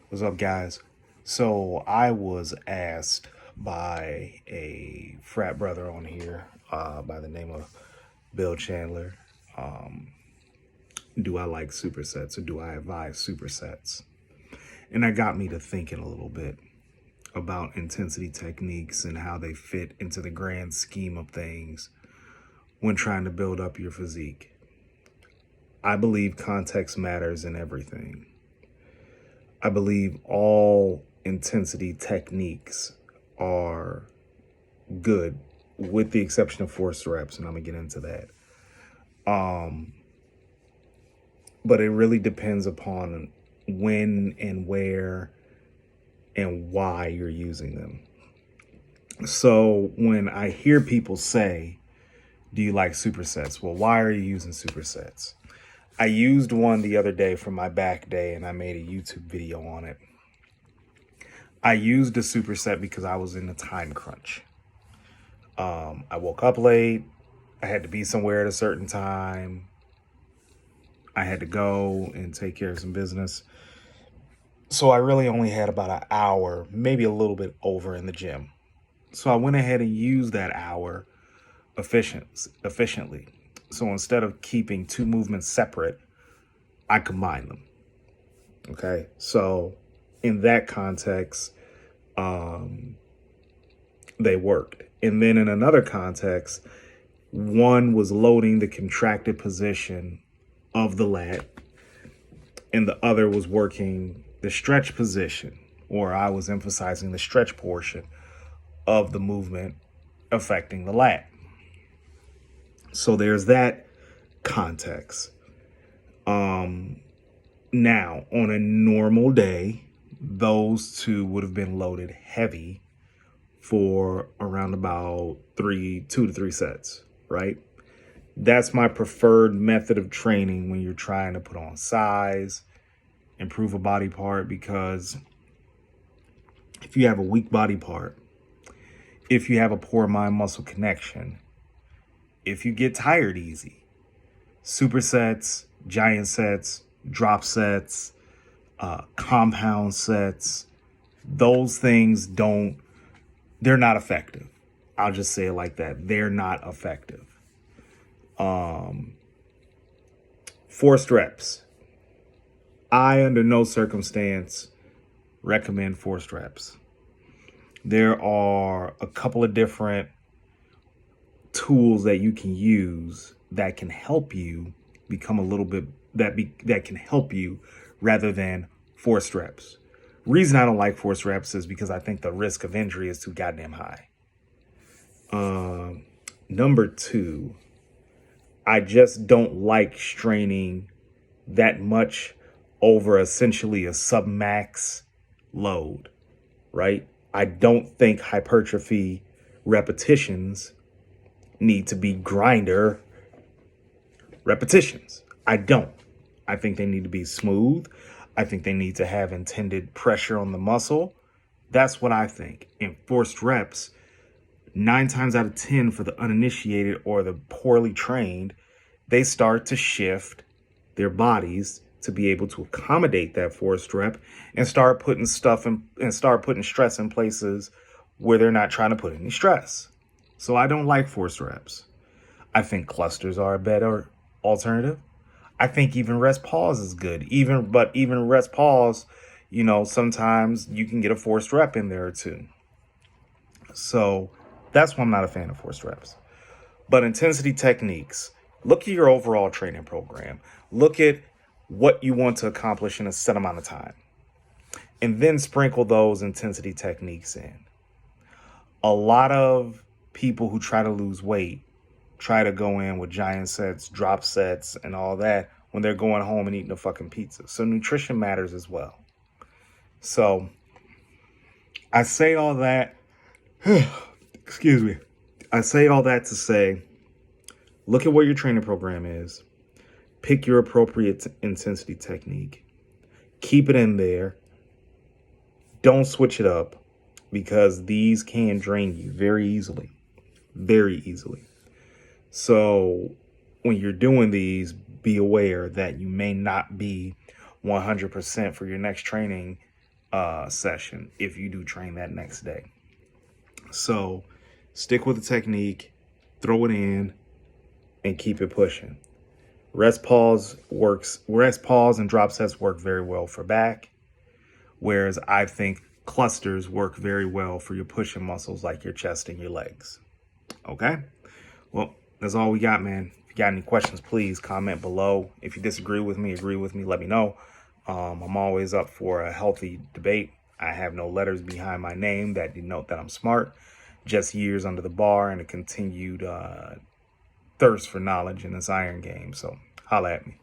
What's up, guys? So I was asked by a frat brother on here by the name of Bill Chandler, um, do I like supersets or do I advise supersets? And that got me to thinking a little bit about intensity techniques and how they fit into the grand scheme of things when trying to build up your physique. I believe context matters in everything. I believe all intensity techniques are good, with the exception of forced reps, and I'm gonna get into that. Um, but it really depends upon when and where and why you're using them. So when I hear people say, "Do you like supersets?" Well, why are you using supersets? I used one the other day for my back day, and I made a YouTube video on it. I used a superset because I was in a time crunch. I woke up late. I had to be somewhere at a certain time. I had to go and take care of some business. So I really only had about an hour, maybe a little bit over in the gym. So I went ahead and used that hour efficiently. So instead of keeping two movements separate, I combined them. Okay. So in that context, they worked. And then in another context, one was loading the contracted position of the lat, and the other was working the stretch position, or I was emphasizing the stretch portion of the movement affecting the lat. So there's that context. Now, on a normal day, those two would have been loaded heavy for around about 2 to 3 sets, right? That's my preferred method of training when you're trying to put on size, improve a body part, because if you have a weak body part, if you have a poor mind muscle connection, if you get tired easy, supersets, giant sets, drop sets, compound sets, those things they're not effective. I'll just say it like that. They're not effective. Forced reps. I, under no circumstance, recommend forced reps. There are a couple of different tools that you can use that can help you become a little bit that can help you rather than forced reps. Reason I don't like forced reps is because I think the risk of injury is too goddamn high. Number two, I just don't like straining that much over essentially a submax load, right? I don't think hypertrophy repetitions need to be grinder repetitions. I don't. I think they need to be smooth. I think they need to have intended pressure on the muscle. That's what I think. In forced reps, 9 times out of 10 for the uninitiated or the poorly trained, they start to shift their bodies to be able to accommodate that forced rep and start putting start putting stress in places where they're not trying to put any stress. So I don't like forced reps. I think clusters are a better alternative. I think even rest pause is good. Even rest pause, sometimes you can get a forced rep in there too. So that's why I'm not a fan of forced reps. But intensity techniques, look at your overall training program. Look at what you want to accomplish in a set amount of time. And then sprinkle those intensity techniques in. A lot of people who try to lose weight try to go in with giant sets, drop sets, and all that when they're going home and eating a fucking pizza. So nutrition matters as well. So I say all that, excuse me. I say all that to say, look at what your training program is. Pick your appropriate intensity technique. Keep it in there. Don't switch it up, because these can drain you very easily. Very easily. So when you're doing these, be aware that you may not be 100% for your next training session if you do train that next day. So stick with the technique, throw it in, and keep it pushing. Rest pause and drop sets work very well for back, whereas I think clusters work very well for your pushing muscles like your chest and your legs. Okay? Well, that's all we got, man. If you got any questions, please comment below. If you disagree with me, agree with me, let me know. I'm always up for a healthy debate. I have no letters behind my name that denote that I'm smart, just years under the bar and a continued thirst for knowledge in this iron game. So holla at me.